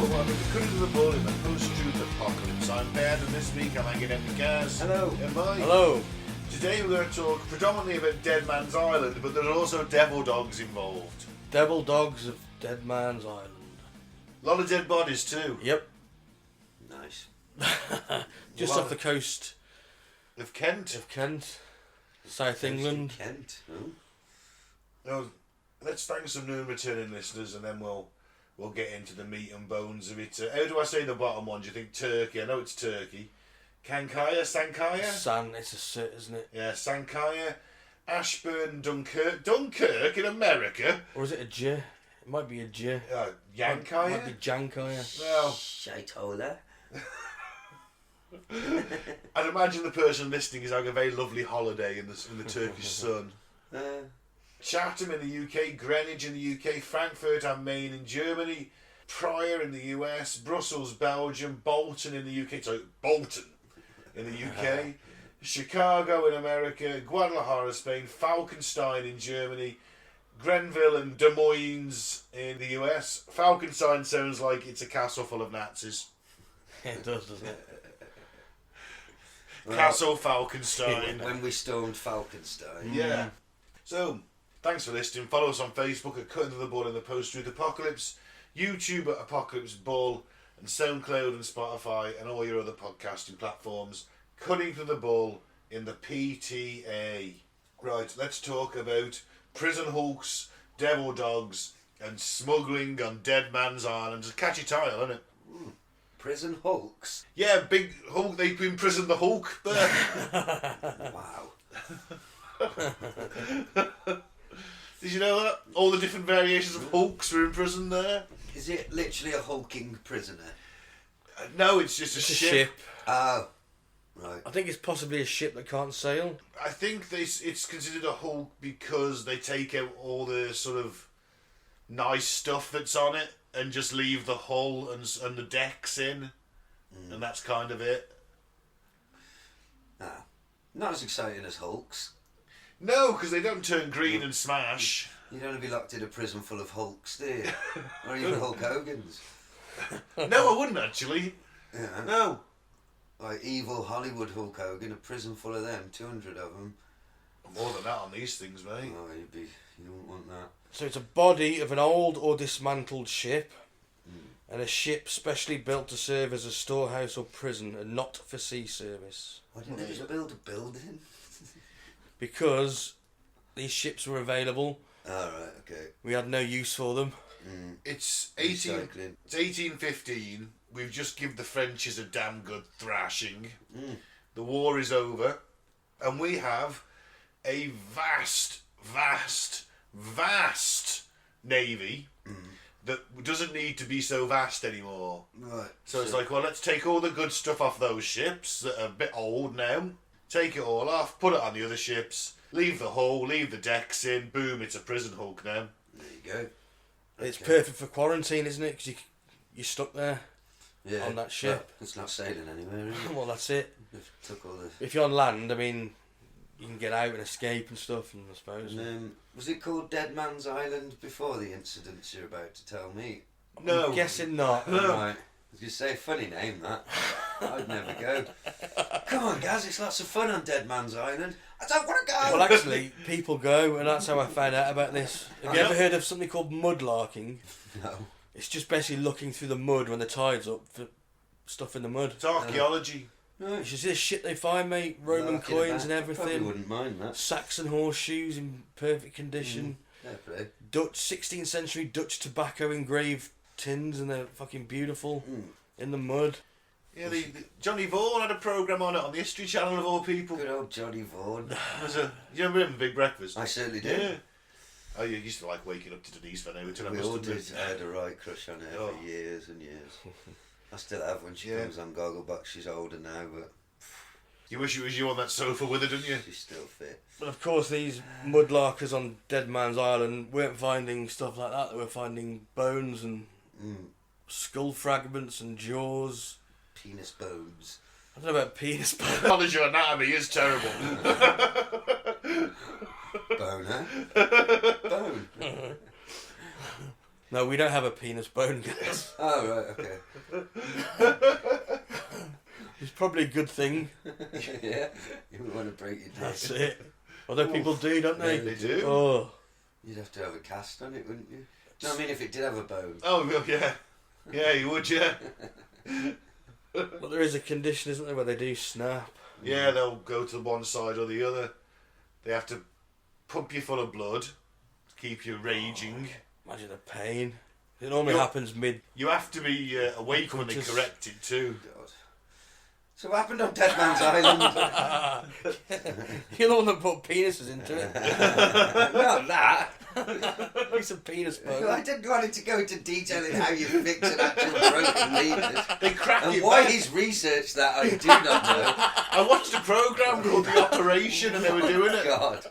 welcome to Cutting to the Bull in the post-truth apocalypse. I'm Ben, and this week I'm hanging out with Gaz. Hello. And Mike. Hello. Today we're going to talk predominantly about Deadman's Island, but there's also devil dogs involved. Devil dogs of Deadman's Island. A lot of dead bodies too. Yep. Nice. Just off the coast Of Kent. of Kent, South England. Kent. Oh. Now, let's thank some new and returning listeners, and then we'll get into the meat and bones of it. How do I say the bottom one? Do you think Turkey? I know it's Turkey. Sankaya? It's a cert, isn't it? Yeah, Sankaya. Ashburn, Dunkirk in America. Or is it a J? It might be a J. Yankaya? Might be Jankaya. Well, Shitola. I'd imagine the person listening is having a very lovely holiday in the Turkish sun. Chatham in the UK, Greenwich in the UK, Frankfurt am Main in Germany, Pryor in the US, Brussels, Belgium, Bolton in the UK, Bolton in the UK, Chicago in America, Guadalajara, Spain, Falkenstein in Germany, Grenville and Des Moines in the US. Falkenstein sounds like it's a castle full of Nazis. It does, doesn't it? Castle Falkenstein. When we stormed Falkenstein. Yeah. So, thanks for listening. Follow us on Facebook at Cutting to the Bull in the Post-Truth Apocalypse, YouTube at Apocalypse Bull, and SoundCloud and Spotify and all your other podcasting platforms. Cutting to the Bull in the PTA. Right, let's talk about prison hooks, devil dogs, and smuggling on Deadman's Island. It's a catchy title, isn't it? Prison Hulks. Yeah, big Hulk. They've imprisoned the Hulk there. Wow. Did you know that? All the different variations of Hulks were imprisoned there. Is it literally a hulking prisoner? No, it's just It's a a ship. ship. Oh. Right. I think it's possibly a ship that can't sail. I think it's considered a Hulk because they take out all the sort of nice stuff that's on it and just leave the hull and the decks in, and that's kind of it. Ah. Not as exciting as Hulks. No, because they don't turn green and smash. You don't want to be locked in a prison full of Hulks, do you? Or even Hulk Hogan's. No, I wouldn't actually. Yeah. No. Like evil Hollywood Hulk Hogan, a prison full of them, 200 of them. More than that on these things, mate. Oh, you wouldn't want that. So it's a body of an old or dismantled ship, and a ship specially built to serve as a storehouse or prison and not for sea service. Why didn't they just build a building? Because these ships were available, Alright, okay. we had no use for them. It's Recycling. 1815. We've just given the Frenchies a damn good thrashing. The war is over, and we have a vast navy that doesn't need to be so vast anymore. Right. So it's like, well, let's take all the good stuff off those ships that are a bit old now, take it all off, put it on the other ships, leave the hull, leave the decks in, boom, it's a prison hulk now. There you go. It's perfect for quarantine, isn't it? Because you're stuck there Yeah. on that ship. Well, it's not sailing anywhere, is it? Well, that's it. They've took all the... If you're on land, I mean, you can get out and escape and stuff, and I suppose. was it called Deadman's Island before the incidents you're about to tell me? No. I'm guessing not. No. Right. I was going to say, funny name that. I'd never go. Come on, guys, it's lots of fun on Deadman's Island. I don't want to go! Well, actually, people go, and that's how I found out about this. Have you ever heard of something called mudlarking? No. It's just basically looking through the mud when the tide's up for stuff in the mud. It's archaeology. No. It's just this shit they find, mate. Roman Larking coins about. and Probably everything. wouldn't mind that. Saxon horseshoes in perfect condition. Fair play. Dutch 16th century Dutch tobacco engraved tins, and they're fucking beautiful in the mud. Yeah, Johnny Vaughan had a programme on it on the History Channel of all people. Good old Johnny Vaughan. You remember him, Big Breakfast? I certainly Yeah. did. Oh, you used to like waking up to Denise Van Houten. We all did. I had a right crush on her for years and years. I still have when she comes on Gogglebox. She's older now, but You wish it was you on that sofa with her, didn't you? she's still fit. But of course, these mudlarkers on Deadman's Island weren't finding stuff like that. They were finding bones and skull fragments and jaws. Penis bones. I don't know about penis bones. Knowledge of anatomy is terrible. Boner. Bone. No, we don't have a penis bone, guys. Oh, right, okay. It's probably a good thing. Yeah, you would want to break your dick. That's it. Although people do, don't they? Yeah, They do. Oh. You'd have to have a cast on it, wouldn't you? Do you know what I mean? If it did have a bone. Oh, well, yeah. Yeah, you would, yeah. Well, there is a condition, isn't there, where they do snap. Yeah, they'll go to one side or the other. They have to pump you full of blood to keep you raging. Imagine the pain. It normally You're- happens mid. You have to be awake when they Just- correct it too. God. So what happened on Deadman's Island? You're the one that put penises into it. Not that. It's a penis bone. I didn't want it to go into detail in how you fix an actual broken lever. They crack And it why back. he's researched that, I do not know. I watched a programme called The Operation and they were doing it. God.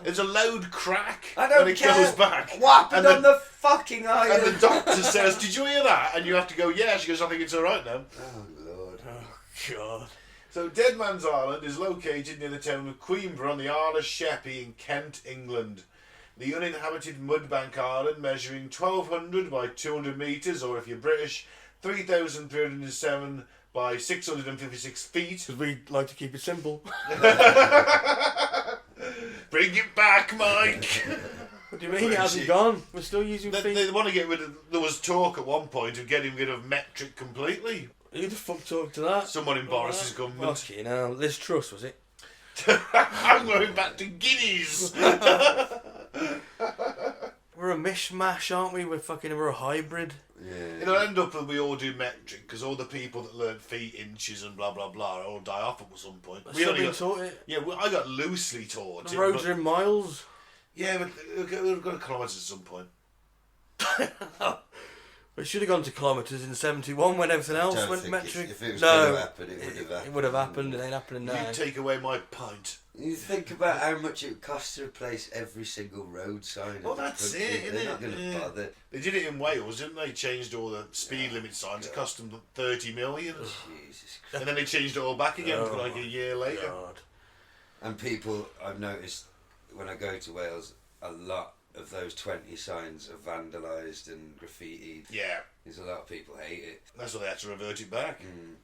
There's a loud crack I don't when it care. goes back. What happened And on the fucking And the island? doctor says, "Did you hear that?" And you have to go, "Yeah." She goes, "I think it's all right now." Oh, Lord. Oh, God. So Deadman's Island is located near the town of Queenborough on the Isle of Sheppey in Kent, England. The uninhabited mudbank island measuring 1,200 by 200 metres, or if you're British, 3,307 by 656 feet. Because we like to keep it simple. Bring it back, Mike! What do you mean? It hasn't gone. We're still using feet. They want to get rid of... There was talk at one point of getting rid of metric completely. Who the fuck talked to that? Someone in Boris's government. Fucking hell. Liz Truss, was it? I'm going back to guineas! We're a mishmash, aren't we? We're a hybrid. Yeah. It'll end up that we all do metric because all the people that learn feet, inches, and blah blah blah all die off at some point. I've We still only been got, taught it. yeah, I got loosely taught. The it, roads but- are in miles. Yeah, but we've got to kilometres at some point. We should have gone to kilometres in 71 when everything else Don't went think metric. if it was no, going to happen, it would have happened. It would have happened. It ain't happening now. You take away my pint. You think about how much it would cost to replace every single road sign. Well, in the that's country. it, They're innit? not going to Yeah. bother. They did it in Wales, didn't they? Changed all the speed limit signs. It cost them 30 million. Jesus Christ. And then they changed it all back again for Oh like a year later. God. And people, I've noticed when I go to Wales, a lot of those 20 signs are vandalised and graffitied. Yeah, There's a lot of people hate it. that's why they had to revert it back. Mm.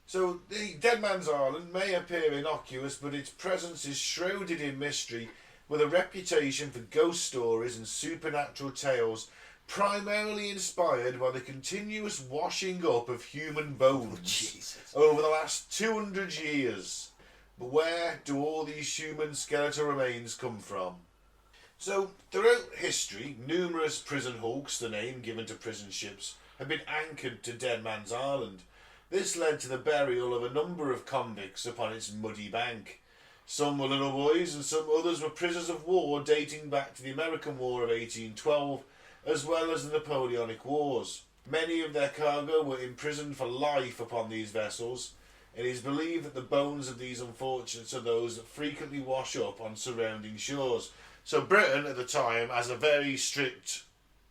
So, the Deadman's Island may appear innocuous, but its presence is shrouded in mystery, with a reputation for ghost stories and supernatural tales, primarily inspired by the continuous washing up of human bones Jesus. over the last 200 years. But where do all these human skeletal remains come from? So, throughout history, numerous prison hulks, the name given to prison ships, have been anchored to Deadman's Island. This led to the burial of a number of convicts upon its muddy bank. Some were little boys and some others were prisoners of war dating back to the American War of 1812, as well as the Napoleonic Wars. Many of their cargo were imprisoned for life upon these vessels. It is believed that the bones of these unfortunates are those that frequently wash up on surrounding shores. So Britain at the time has a very strict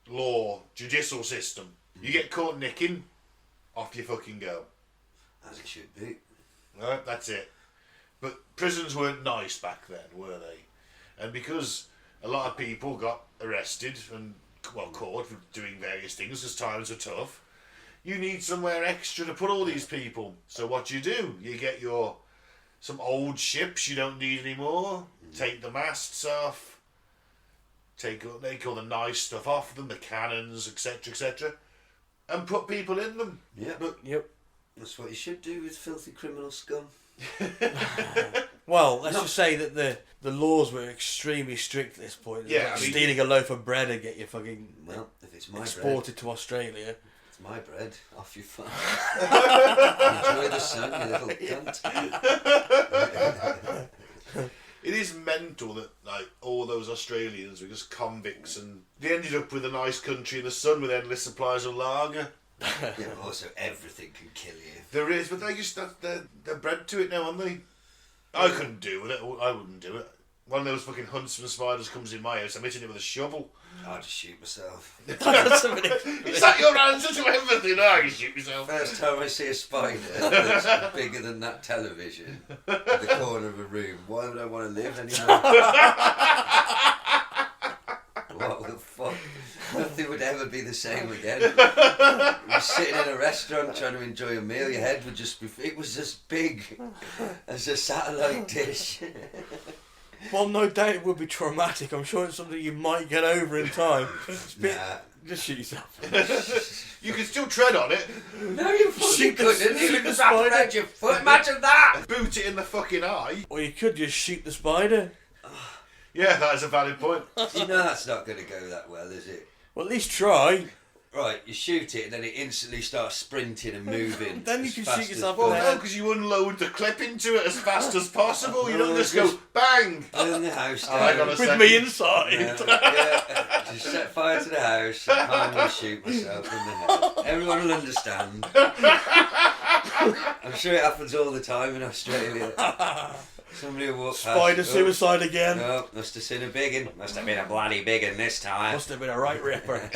law, judicial system. You get caught nicking, off you fucking go. As it should be. Right, that's it. But prisons weren't nice back then, were they? And because a lot of people got arrested and, well, caught for doing various things because times were tough, you need somewhere extra to put all these people. So what you do, you get some old ships you don't need anymore, take the masts off, take all the nice stuff off them, the cannons, etc., and put people in them. Yeah. But Yep. That's what you should do with filthy criminal scum. Well, let's just say that the laws were extremely strict at this point. Yeah, Like I mean- stealing a loaf of bread and get you fucking Well, if it's my bread, exported to Australia. it's my bread. Off you fuck. Enjoy the sun, you little cunt. it is mental that like all those Australians were just convicts and they ended up with a nice country in the sun with endless supplies of lager. Yeah, but also everything can kill you. There is, but they just they're bred to it now, aren't they? I couldn't do with it. I wouldn't do it. One of those fucking huntsman spiders comes in my house. I'm hitting it with a shovel. I'll just shoot myself. Is that your answer to everything? Oh, you shoot yourself. First time I see a spider that's bigger than that television in the corner of a room, why would I want to live anymore? What the fuck fuck. Nothing would ever be the same again. You're sitting in a restaurant trying to enjoy a meal, your head would just be... It was as big as a satellite dish. Well, no doubt it would be traumatic. I'm sure it's something you might get over in time. Just shoot yourself. You can still tread on it. No, you fucking couldn't. shoot You'd the zap spider. around your foot. Imagine that. Boot it in the fucking eye. Or you could just shoot the spider. Yeah, that is a valid point. You know that's not going to go that well, is it? Well, at least try. Right, you shoot it and then it instantly starts sprinting and moving. Then you as can fast shoot as yourself Well, in the no, head. because you unload the clip into it as fast as possible. You don't No, just just- go bang. Burn the house down. Hang on a With second. me inside. Yeah, just set fire to the house and calmly shoot myself in the head. Everyone will understand. I'm sure it happens all the time in Australia. Somebody will walk past. Spider suicide again. Oh, must have seen a big un. Must have been a bloody big un this time. Must have been a right ripper.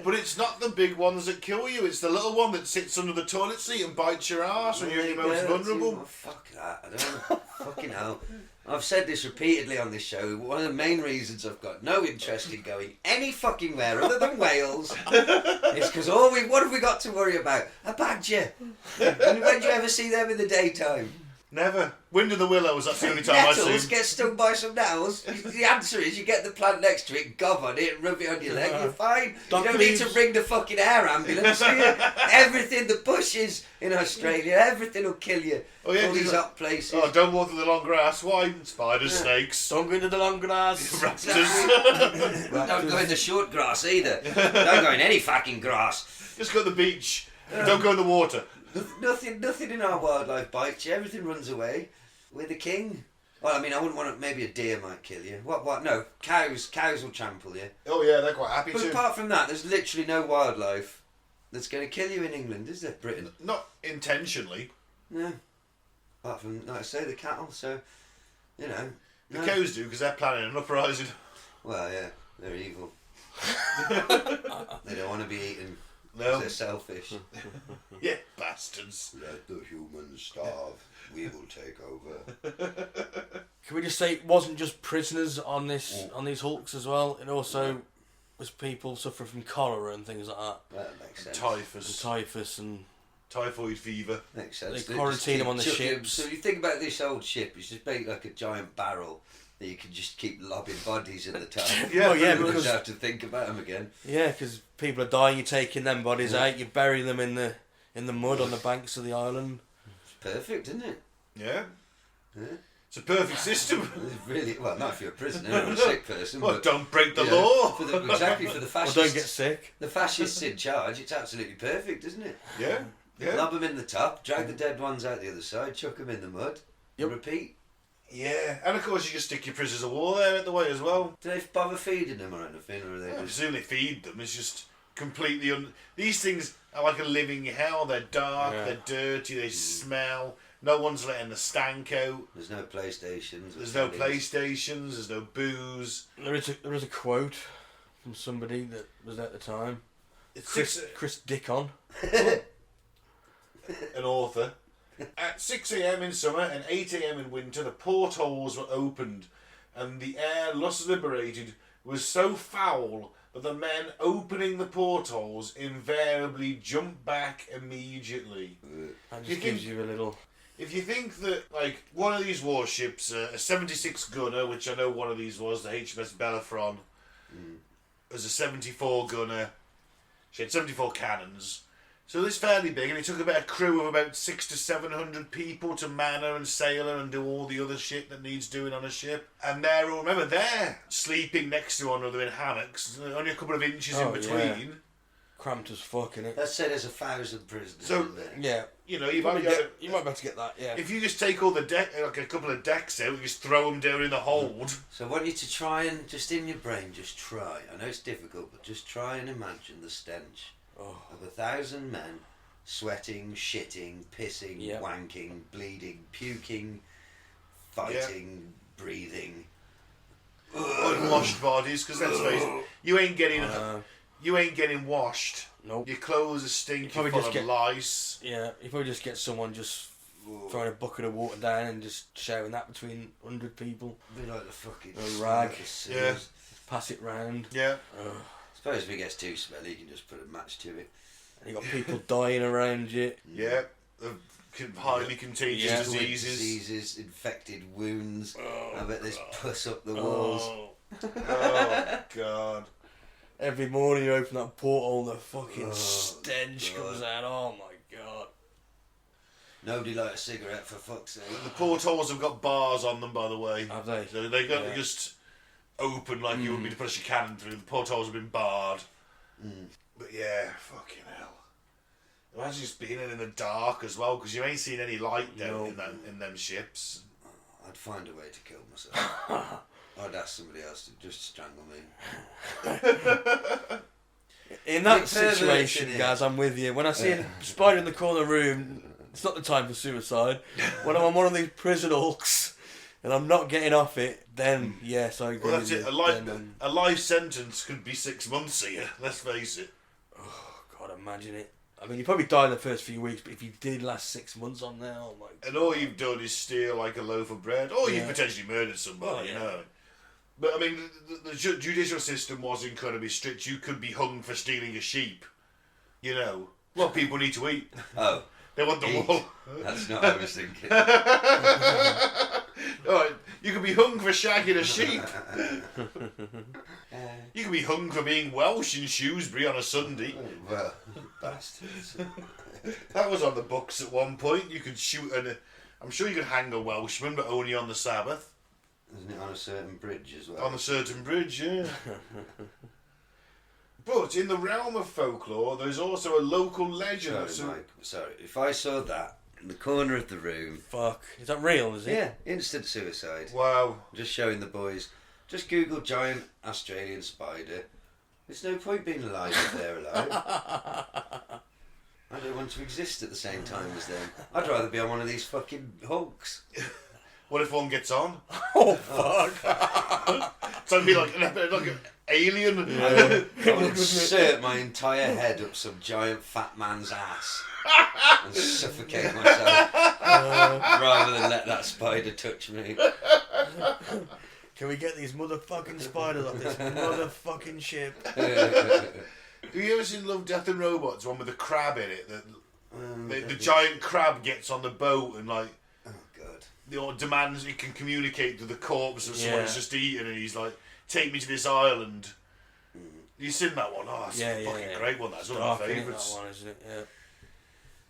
But it's not the big ones that kill you. It's the little one that sits under the toilet seat and bites your ass when you're at your most Yeah, vulnerable. oh, fuck that. I don't fucking hell. I've said this repeatedly on this show. One of the main reasons I've got no interest in going any fucking where other than Wales is because what have we got to worry about? A badger. And when do you ever see them in the daytime? Never. Wind in the Willows, that's the only time I've Nettles seen. get stung by some nettles. The answer is you get the plant next to it, gob on it, rub it on your leg, you're fine. You don't need to ring the fucking air ambulance, do you? Everything, the bushes in Australia, everything will kill you. Oh, yeah, All these hot places. Oh, don't walk through the long grass. Why? Spiders, snakes, Don't go into the long grass. raptors. Don't go in the short grass either. Don't go in any fucking grass. Just go to the beach. Don't go in the water. Nothing in our wildlife bites you. Everything runs away. We're the king. Well, I mean, I wouldn't want to. Maybe a deer might kill you. What? No, cows will trample you. Oh yeah, they're quite happy But to. apart from that, there's literally no wildlife that's going to kill you in England, is there? Britain? Not intentionally. No. Apart from, like I say, the cattle. So, you know. The no. cows do because they're planning an uprising. Well, yeah, they're evil. They don't want to be eaten. No. They're selfish. Yeah, bastards. Let the humans starve. We will take over. Can we just say it wasn't just prisoners on these hulks as well? It also was people suffering from cholera and things like that. That makes sense. Typhus. And Typhoid fever. Makes sense. They quarantine them on the Chuck him- ships. So you think about this old ship, it's just basically like a giant barrel that you can just keep lobbing bodies in the top. Yeah, well, yeah, You because don't have to think about them again. yeah, because people are dying. You're taking them bodies out. You bury them in the mud on the banks of the island. It's perfect, isn't it? Yeah. Yeah. It's a perfect system. It's really, well, not if you're a prisoner or a sick person. Well, but, don't break the you know, law. exactly, for the Or fascists. don't get sick. The fascists in charge, it's absolutely perfect, isn't it? Yeah. Yeah. Lob them in the top, drag the dead ones out the other side, chuck them in the mud, Yep. repeat. Yeah. And of course, you can stick your prisoners of war there at the way as well. Do they bother feeding them or anything, or are they I just... presume they feed them. It's just completely. These things are like a living hell. They're dark. Yeah. They're dirty. They smell. No one's letting the stank out. There's no PlayStations. or There's no tellies. PlayStations. There's no booze. There is a quote from somebody that was there at the time. It's Chris Dickon. an author. At 6 a.m. in summer and 8 a.m. in winter, the portholes were opened, and the air thus liberated was so foul that the men opening the portholes invariably jumped back immediately. That You just think- gives you a little. If you think that, like, one of these warships, a 76 gunner, which I know one of these was, the HMS Bellerophon, was a 74 gunner. She had 74 cannons. So it's fairly big, and it took about a crew of about 600 to 700 people to man her and sail her and do all the other shit that needs doing on a ship. And they're all, remember, they're sleeping next to one another in hammocks, only a couple of inches in Oh, between. yeah. Cramped as fuck, innit? Let's say there's 1,000 prisoners So- in there. Yeah. You know, you You might be able to, might be able to get that, yeah. if you just take all the deck, like a couple of decks out, you just throw them down in the hold. So I want you to try and, just in your brain, just try. I know it's difficult, but just try and imagine the stench Oh. of 1,000 men sweating, shitting, pissing, Yep. wanking, bleeding, puking, fighting, breathing. Unwashed bodies, because let's face it, you ain't getting washed. Nope. Your clothes are stinking, probably full just of get- lice. Yeah, you probably just get someone just throwing a bucket of water down and just shouting that between 100 people. Be like the fucking A rag. the sewers. Yeah. pass it round. Yeah. Suppose if it gets too smelly, you can just put a match to it. And you got people dying around you. Yeah. Highly contagious Diseases, infected wounds. I bet there's pus up the walls. Oh, God. Every morning you open that porthole and the fucking stench God. comes out. Oh my God. Nobody light a cigarette, for fuck's sake. The portholes have got bars on them, by the way. Have they? So they got just open like you wouldn't be to push your cannon through. The portholes have been barred. But yeah, fucking hell. Imagine just being in the dark as well, because you ain't seen any light down in them ships. I'd find a way to kill myself. I'd ask somebody else to just strangle me. In that Bit further situation, into it. guys, I'm with you. When I see a spider in the corner of the room, it's not the time for suicide. When I'm on one of these prison hulks and I'm not getting off it, then yes, I agree. Well, that's with it. you. A life sentence could be 6 months here, let's face it. Oh, God, imagine it. I mean, you probably die in the first few weeks, but if you did last 6 months on there, oh my God. And all you've done is steal like a loaf of bread, or you've potentially murdered somebody, you know. But I mean, the judicial system was incredibly strict. You could be hung for stealing a sheep, you know. Well, people need to eat. Oh. They want the wool. That's not what I was thinking. Alright, you could be hung for shagging a sheep. You could be hung for being Welsh in Shrewsbury on a Sunday. Well, bastards. That was on the books at one point. You could shoot I'm sure you could hang a Welshman, but only on the Sabbath. Isn't it on a certain bridge as well? On a certain bridge, yeah. But in the realm of folklore, there's also a local legend. Sorry, Mike. Sorry. If I saw that in the corner of the room... Fuck. Is that real, is it? Yeah, instant suicide. Wow. Just showing the boys. Just Google giant Australian spider. There's no point being alive if they're alive. I don't want to exist at the same time as them. I'd rather be on one of these fucking hulks. What if one gets on? Oh, fuck. So it'd be like an alien. I would insert my entire head up some giant fat man's ass and suffocate myself rather than let that spider touch me. Can we get these motherfucking spiders off this motherfucking ship? Have you ever seen Love, Death and Robots, one with the crab in it? The giant crab gets on the boat and like... Oh God. Demands it can communicate to the corpse of someone he's just eaten, and he's like, take me to this island. You've seen that one? Oh, it's a fucking great one. That's one of my favourites. That one, isn't it? Yeah.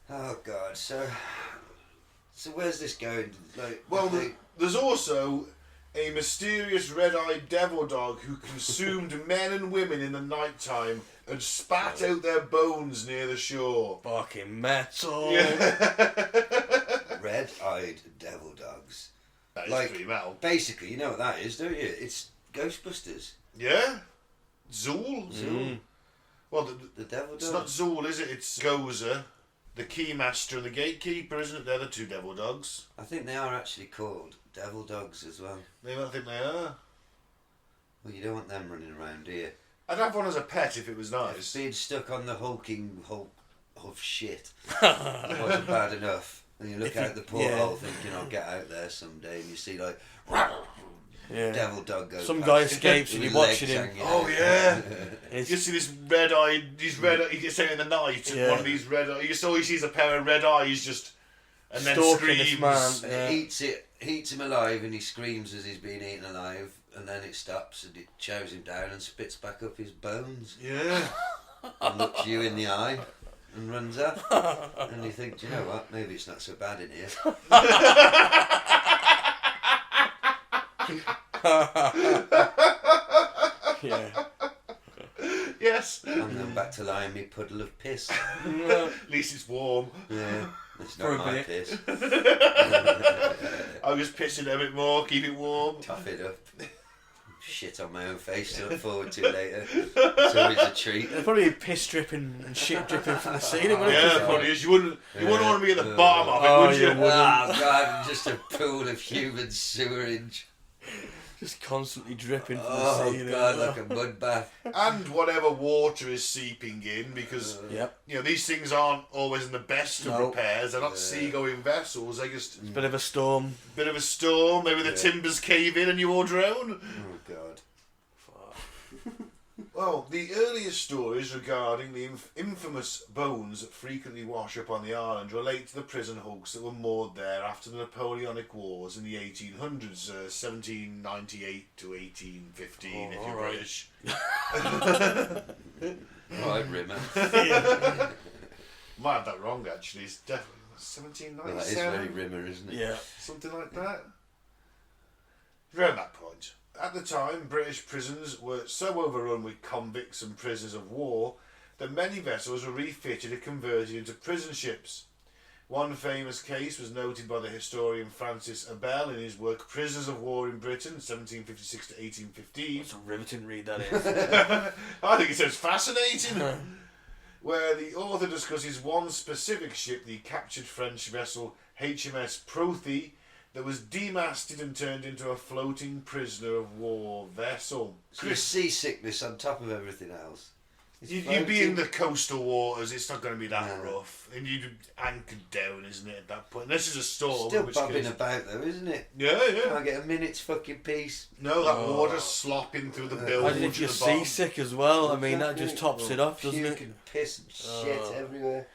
Oh God. So where's this going? Like, Well, there's also a mysterious red-eyed devil dog who consumed men and women in the night time and spat out their bones near the shore. Fucking metal. red-eyed devil dogs. That is Like, pretty metal. Basically, you know what that is, don't you? It's Ghostbusters. Yeah? Zool? Zool. Well, The devil it's dog. not Zool, is it? It's Gozer, the Keymaster and the Gatekeeper, isn't it? They're the two devil dogs. I think they are actually called devil dogs as well. They don't think they are. Well, you don't want them running around, do you? I'd have one as a pet if it was nice. Being stuck on the hulking hulk of shit wasn't bad enough. And you look out the porthole thinking, I'll get out there someday, and you see like devil dog go. Some past guy you escapes and with you're legs watching him. hanging Oh out. yeah. It's- You see this red-eyed, he gets out in the night, and one of these you saw he sees a pair of red eyes just, and then Stalking this screams. man. And it eats him alive, and he screams as he's being eaten alive, and then it stops and it chows him down and spits back up his bones Yeah. and looks you in the eye and runs off. And you think, do you know what? Maybe it's not so bad in here. Yeah. Yes. And then back to lying me puddle of piss. At least it's warm. Yeah, it's For not a my bit. piss. I was pissing a bit more, keep it warm. Tough it up. Shit on my own face to look forward to later. It's always a treat. There's probably piss dripping and shit dripping from the ceiling. wouldn't Yeah, it? it probably is. You wouldn't want to be at the bottom of it, Oh, would you? you wouldn't. Oh God, just a pool of human sewerage. Just constantly dripping from the Oh ceiling. God, like a mud bath. And whatever water is seeping in, because Yep. you know these things aren't always in the best of No. repairs. They're not seagoing vessels. They just It's a bit of a storm. bit of a storm. Maybe the timbers cave in and you all drown. Oh God. Well, the earliest stories regarding the infamous bones that frequently wash up on the island relate to the prison hulks that were moored there after the Napoleonic Wars in the 1800s, 1798 to 1815 if you're right. British. Right, Rimmer. Might have that wrong actually, it's definitely 1797. Well, that is very Rimmer, isn't it? Yeah. Something like that. Around that point. At the time, British prisons were so overrun with convicts and prisoners of war that many vessels were refitted and converted into prison ships. One famous case was noted by the historian Francis Abel in his work Prisoners of War in Britain, 1756 to 1815. It's a riveting read, that is. I think it sounds fascinating. Where the author discusses one specific ship, the captured French vessel HMS Prothy, that was demasted and turned into a floating prisoner of war vessel. So your seasickness on top of everything else. You'd be in the coastal waters, it's not going to be that No. rough. And you'd be anchored down, isn't it, at that point? Unless it's a storm. Still in which bobbing case- about though, isn't it? Yeah, yeah. Can't get a minute's fucking peace. No, that water slopping through the bilge Imagine at if you're the bottom. seasick as well. I mean, that just tops it off, doesn't Puke it? and piss and shit everywhere.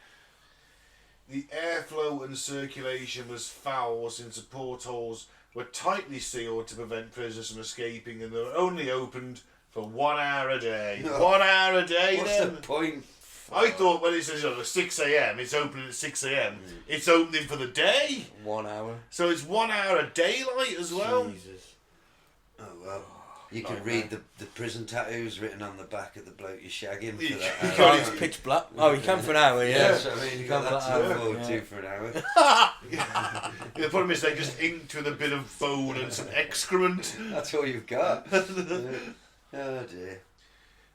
The airflow and circulation was foul since the portholes were tightly sealed to prevent prisoners from escaping, and they were only opened for 1 hour a day. No. 1 hour a day What's then? the point? I thought when it says 6 a.m, it's opening at 6 a.m. It's opening for the day. 1 hour. So it's 1 hour of daylight as well. Jesus. Oh well. You can read the prison tattoos written on the back of the bloke you're shagging for that You hour. can't Oh, it's pitch black. Oh, you can for an hour, yeah. So, I mean, you got can't that for to that look hour, forward yeah. to for an hour. The problem is they're just inked with a bit of bone and some excrement. That's all you've got. Oh dear.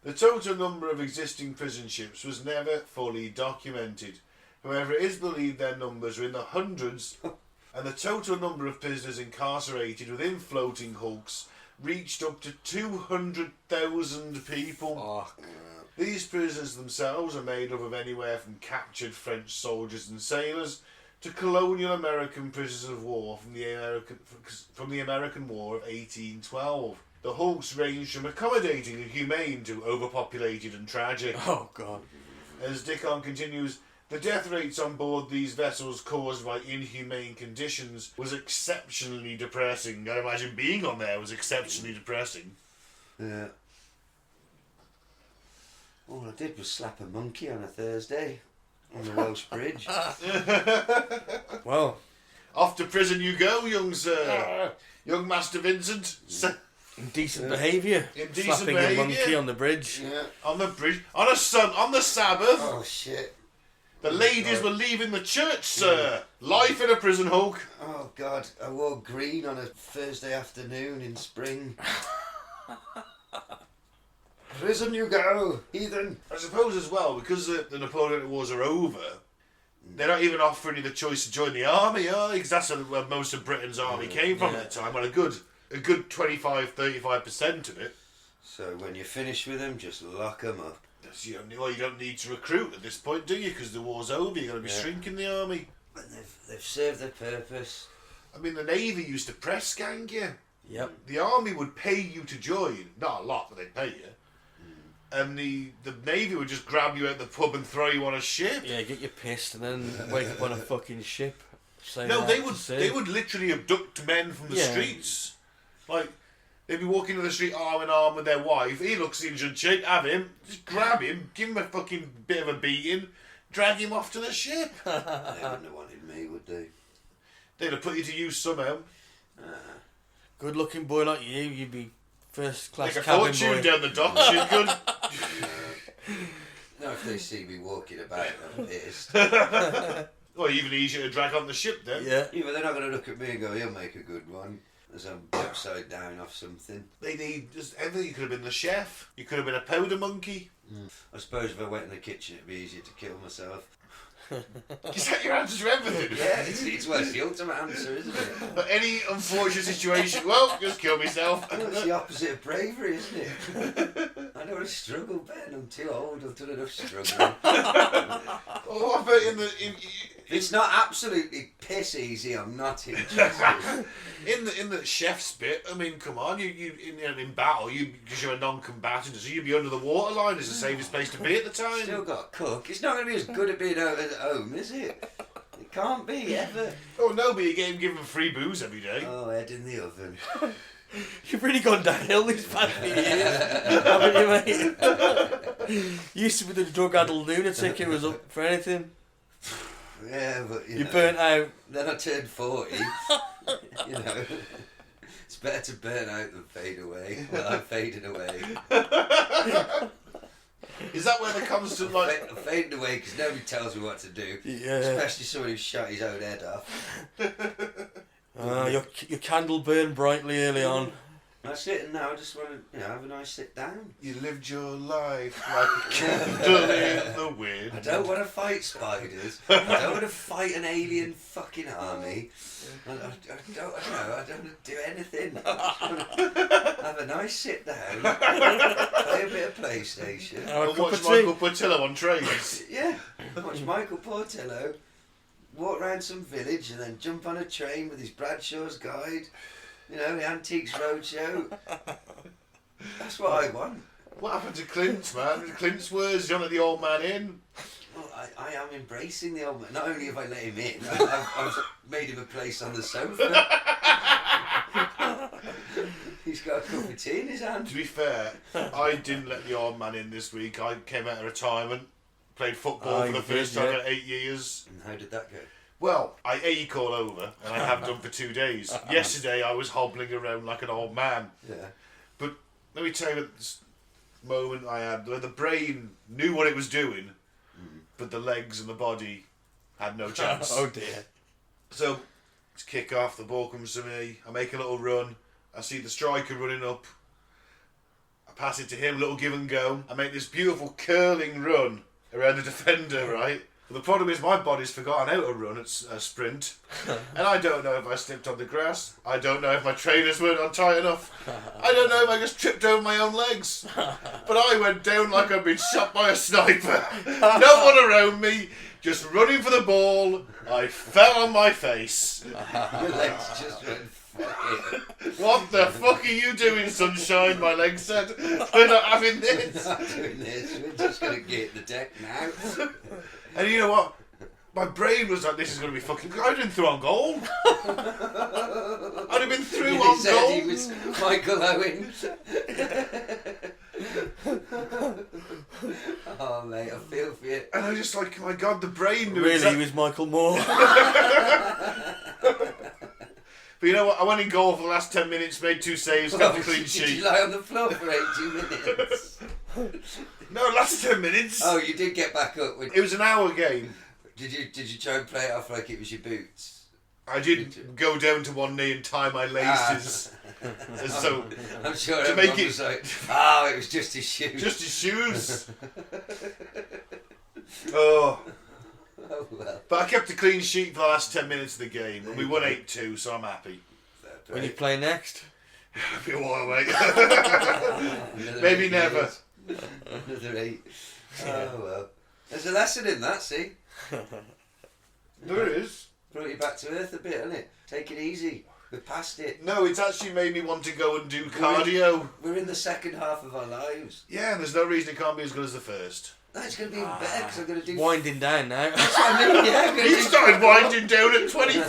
The total number of existing prison ships was never fully documented. However, it is believed their numbers are in the hundreds, and the total number of prisoners incarcerated within floating hulks reached up to 200,000 people. Fuck. These prisoners themselves are made up of anywhere from captured French soldiers and sailors to colonial American prisoners of war from the American War of 1812. The hulks range from accommodating and humane to overpopulated and tragic. Oh, God. As Dickon continues, the death rates on board these vessels caused by inhumane conditions was exceptionally depressing. I imagine being on there was exceptionally depressing. Yeah. All I did was slap a monkey on a Thursday on the Welsh Bridge. Well, Off to prison you go, young sir. Young Master Vincent. indecent behaviour. Indecent Slapping behaviour. a monkey on the bridge. Yeah. On the bridge. On the Sabbath. Oh shit. The ladies were leaving the church, sir. Life in a prison hulk. Oh god, I wore green on a Thursday afternoon in spring. Prison you go, heathen. I suppose as well, because the Napoleonic Wars are over, they're not even offering you the choice to join the army, are they? Because that's where most of Britain's army came from at the time. Well, a good 25-35% of it. So when you're finished with them, just lock them up. You don't need to recruit at this point, do you? Because the war's over. You're going to be shrinking the army. And they've served their purpose. I mean, the Navy used to press gang you. Yep. The army would pay you to join. Not a lot, but they'd pay you. And the Navy would just grab you out the pub and throw you on a ship. Yeah, get you pissed and then wake up on a fucking ship. No, they would literally abduct men from the streets. Like, they'd be walking down the street arm in arm with their wife. He looks injured, chick, have him, just grab him, give him a fucking bit of a beating, drag him off to the ship. They wouldn't have wanted me, would they? They'd have put you to use somehow. Good looking boy like you, you'd be first class Like a cabin fortune boy. down the docks, you could. No, if they see me walking about, I'm pissed. Or even easier to drag on the ship then. Yeah. Yeah, but they're not going to look at me and go, he'll make a good one. As I'm upside down off something. They need just everything. You could have been the chef. You could have been a powder monkey. I suppose if I went in the kitchen, it'd be easier to kill myself. Is that your answer to everything? Yeah, it's well, it's the ultimate answer, isn't it? But any unfortunate situation, well, just kill myself. Well, it's the opposite of bravery, isn't it? I don't want to struggle, Ben. I'm too old. I've done enough struggling. Or what about If it's not absolutely piss easy, I'm not interested. In the chef's bit, I mean, come on, you in battle, because you're a non-combatant, so you'd be under the waterline as the safest place to be at the time. Still got to cook. It's not going to be as good at being out at home, is it? It can't be, ever. Oh no, but you get given free booze every day. Oh, head in the oven. You've really gone downhill these past few years, haven't you, mate? You used to be the drug-addled lunatic who was up for anything. Yeah, but you know, burnt out. Then I turned 40. You know, it's better to burn out than fade away. Well, I'm fading away. Is that where the constant like? I'm fading away because nobody tells me what to do. Yeah. Especially someone who shot his own head off. Your candle burned brightly early on. That's it, and now I just want to, have a nice sit down. You lived your life like a candle in the wind. I don't want to fight spiders. I don't want to fight an alien fucking army. I don't want to do anything. I just want to have a nice sit down, play a bit of PlayStation. And watch Michael Portillo on trains. Yeah, watch Michael Portillo, walk around some village and then jump on a train with his Bradshaw's Guide. The Antiques Roadshow. That's what I want. What happened to Clint's, man? Clint's words, you want the old man in? Well, I am embracing the old man. Not only have I let him in, I've made him a place on the sofa. He's got a cup of tea in his hand. To be fair, I didn't let the old man in this week. I came out of retirement, played football for the first time in 8 years. And how did that go? Well, I ache all over, and I have done for 2 days. Yesterday, I was hobbling around like an old man. Yeah. But let me tell you this moment I had, where the brain knew what it was doing, but the legs and the body had no chance. Oh dear. So, it's kick off, the ball comes to me, I make a little run, I see the striker running up, I pass it to him, little give and go, I make this beautiful curling run around the defender, right? But the problem is my body's forgotten how to run at a sprint, and I don't know if I slipped on the grass, I don't know if my trainers weren't on tight enough, I don't know if I just tripped over my own legs, but I went down like I'd been shot by a sniper, no one around me, just running for the ball, I fell on my face. Your legs just went fucking. What the fuck are you doing, sunshine? My legs said, we're not having this. We're not doing this, we're just going to get the deck now. And you know what? My brain was like, this is going to be fucking good. I'd been through on goal. I'd have been through He on said goal. he was Michael Owen. Oh mate, I feel for you. And I just like, my God, the brain knew Really, he was Michael Moore. But you know what? I went in goal for the last 10 minutes, made 2 saves, got the clean Did sheet. you lie on the floor for 18 minutes? No, last 10 minutes. Oh, you did get back up. It was an hour game. Did you try and play it off like it was your boots? I did go down to one knee and tie my laces. So I'm sure to make everyone it was like, oh, it was just his shoes. just his shoes. Oh. Oh well. But I kept a clean sheet for the last 10 minutes of the game, and we won 8-2, so I'm happy. When you play next? It'll be a while, mate. Another Maybe 8 never. years. Another 8. Oh well. There's a lesson in that, see? There is. Brought you back to earth a bit, hasn't it? Take it easy. We're past it. No, it's actually made me want to go and do cardio. We're in the second half of our lives. Yeah, and there's no reason it can't be as good as the first. No, it's going to be even better because I'm going to do... Winding down now. That's what I mean, yeah. I'm gonna You do- started winding down at 25!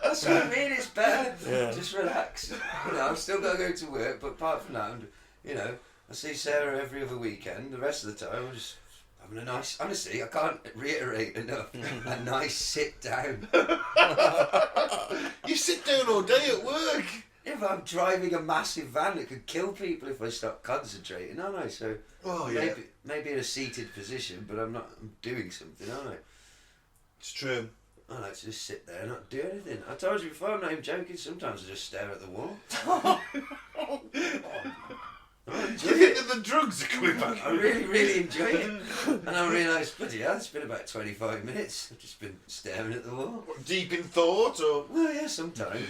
That's what I mean, it's better. Yeah. Just relax. I've still got to go to work, but apart from that, I see Sarah every other weekend. The rest of the time, I'm just having a nice... Honestly, I can't reiterate enough. A nice sit down. You sit down all day at work. If I'm driving a massive van that could kill people if I stop concentrating, aren't I? So Oh, yeah. maybe in a seated position, but I'm doing something, aren't I? It's true. I like to just sit there and not do anything. I told you before, I'm not even joking, sometimes I just stare at the wall. You think that the drugs are coming back. I really, really enjoy it. And I realised, bloody hell, it's been about 25 minutes. I've just been staring at the wall. What, deep in thought, or? Well, yeah, sometimes.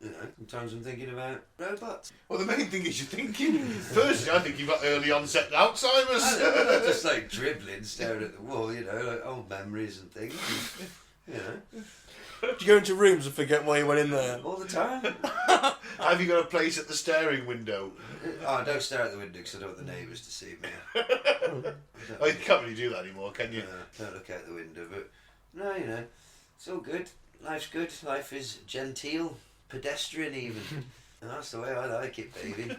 You know, sometimes I'm thinking about robots. Well, the main thing is you're thinking. Firstly, I think you've got early onset Alzheimer's. I'm just like dribbling, staring at the wall, you know, like old memories and things. You know. Do you go into rooms and forget why you went in there? All the time. Have you got a place at the staring window? Oh, don't stare at the window because I don't want the neighbours to see me. Oh, you can't really do that anymore, can you? Don't look out the window, but no, you know, it's all good. Life's good. Life is genteel, pedestrian even. And that's the way I like it, baby.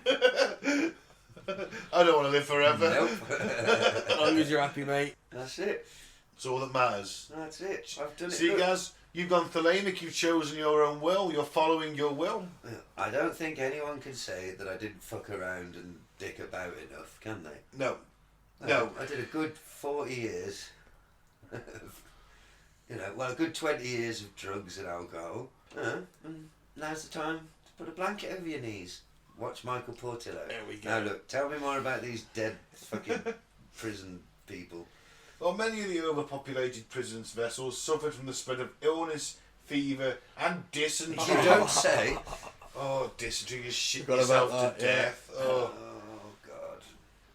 I don't want to live forever. Nope. As long as you're happy, mate. That's it. It's all that matters. That's it. I've done it. See, Look. guys, you've gone thalamic, you've chosen your own will, you're following your will. I don't think anyone can say that I didn't fuck around and dick about enough, can they? No. No. I did a good 40 years of, you know, well, a good 20 years of drugs and alcohol. And now's the time to put a blanket over your knees. Watch Michael Portillo. There we go. Now look, tell me more about these dead fucking prison people. Well, many of the overpopulated prisons vessels suffered from the spread of illness, fever, and dysentery. You don't say. Oh, dysentery, you shit Forgot yourself about to that, yeah. death. Oh. God.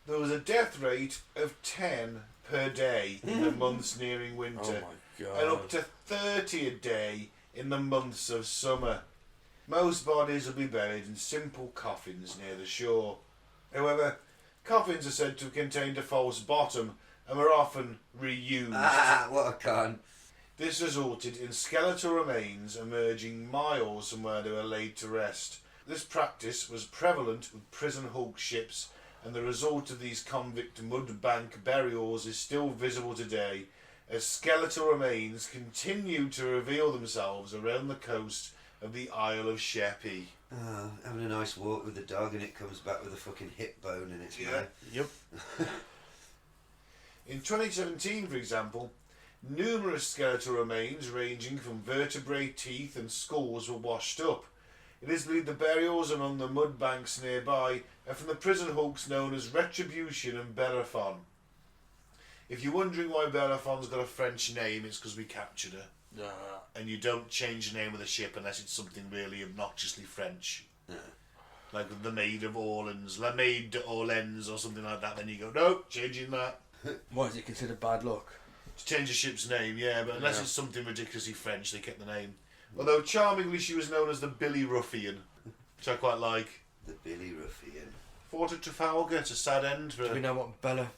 There was a death rate of 10 per day in the months nearing winter, Oh my god. and up to 30 a day in the months of summer. Most bodies will be buried in simple coffins near the shore. However, coffins are said to have contained a false bottom and were often reused. Ah, what a con. This resulted in skeletal remains emerging miles from where they were laid to rest. This practice was prevalent with prison hulk ships, and the result of these convict mud bank burials is still visible today, as skeletal remains continue to reveal themselves around the coast of the Isle of Sheppey. Having a nice walk with the dog and it comes back with a fucking hip bone in its mouth. Yep. In 2017, for example, numerous skeletal remains ranging from vertebrae, teeth and skulls were washed up. It is believed the burials among the mud banks nearby are from the prison hulks known as Retribution and Bellerophon. If you're wondering why Bellerophon's got a French name, it's because we captured her. And you don't change the name of the ship unless it's something really obnoxiously French. Like the Maid of Orleans, La Maid d'Orleans or something like that. Then you go, no, changing that. Why is it considered bad luck? To change a ship's name, yeah, but unless it's something ridiculously French, they kept the name. Although charmingly, she was known as the Billy Ruffian, which I quite like. The Billy Ruffian. Fought at Trafalgar. It's a sad end for. Do we know what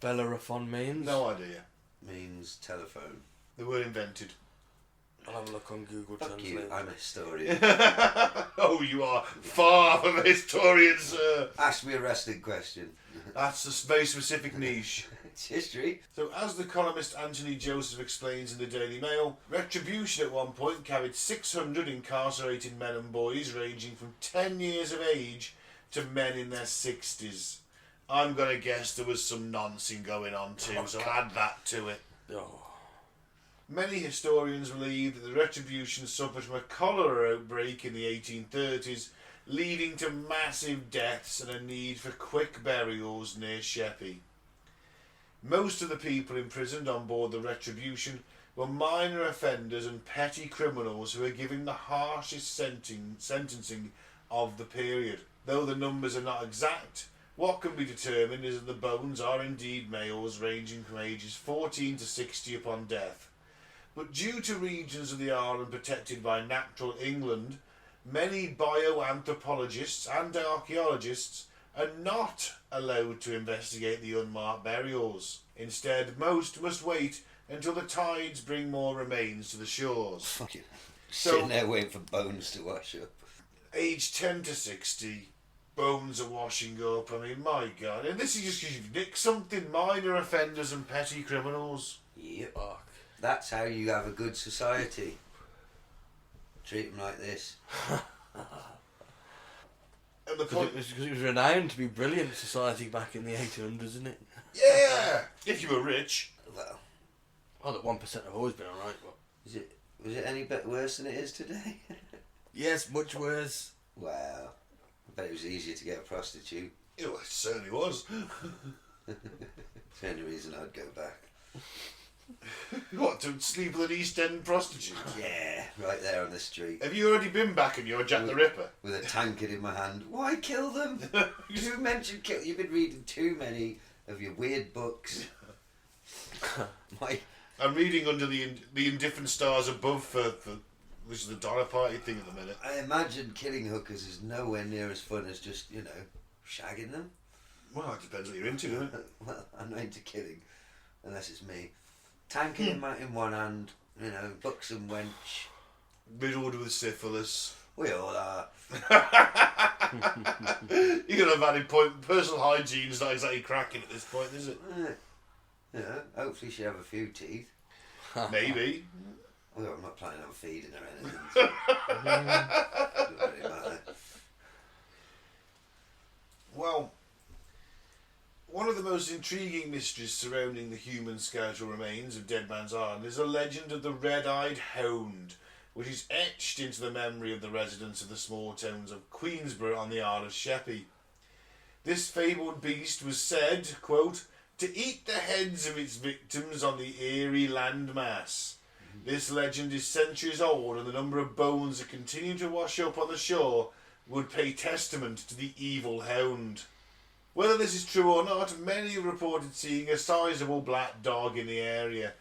Bellerophon means? No idea. Means telephone. They were invented. I'll have a look on Google Fuck Translate. you, I'm a historian. Oh, you are far from a historian, sir. Ask me a wrestling question. That's a very specific niche. It's history. So, as the columnist Anthony Joseph explains in the Daily Mail, Retribution at one point carried 600 incarcerated men and boys ranging from 10 years of age to men in their 60s. I'm going to guess there was some nonsense going on too, so add that to it. Oh. Many historians believe that the Retribution suffered from a cholera outbreak in the 1830s, leading to massive deaths and a need for quick burials near Sheppey. Most of the people imprisoned on board the Retribution were minor offenders and petty criminals who were given the harshest sentencing of the period. Though the numbers are not exact, what can be determined is that the bones are indeed males ranging from ages 14 to 60 upon death. But due to regions of the island protected by natural England, many bioanthropologists and archaeologists are not allowed to investigate the unmarked burials. Instead, most must wait until the tides bring more remains to the shores. Fucking So- sitting there waiting for bones to wash up. Age 10 to 60, bones are washing up. I mean, my God. And this is just because you've nicked something. Minor offenders and petty criminals. Yep. Fuck. That's how you have a good society. Treat them like this. And the Because point... it was renowned to be brilliant society back in the 1800s, isn't it? Yeah! If you were rich. Well, Oh, that 1% have always been alright, but... was it any bit worse than it is today? Yes, much worse. Wow. I bet it was easier to get a prostitute. It certainly was. It's the only reason I'd go back. What, to sleep with an East End prostitute? Yeah, right there on the street. Have you already been back and you're Jack the Ripper? With a tankard in my hand. Why kill them? You mentioned kill. You've been reading too many of your weird books. I'm reading Under the Indifferent Stars Above for which is the Dollar Party thing at the minute. I imagine killing hookers is nowhere near as fun as just, shagging them. Well, it depends what you're into, doesn't it? Well, I'm not into killing, unless it's me. Tankard in one hand, buxom wench. Riddled with syphilis. We all are. You're going to have added point. Personal hygiene's not exactly cracking at this point, is it? Hopefully she'll have a few teeth. Maybe. Well, I'm not planning on feeding her anything. So doesn't really matter. Well, one of the most intriguing mysteries surrounding the human skeletal remains of Deadman's Island is a legend of the red-eyed hound, which is etched into the memory of the residents of the small towns of Queensborough on the Isle of Sheppey. This fabled beast was said, quote, to eat the heads of its victims on the eerie landmass. This legend is centuries old, and the number of bones that continue to wash up on the shore would pay testament to the evil hound. Whether this is true or not, many have reported seeing a sizable black dog in the area.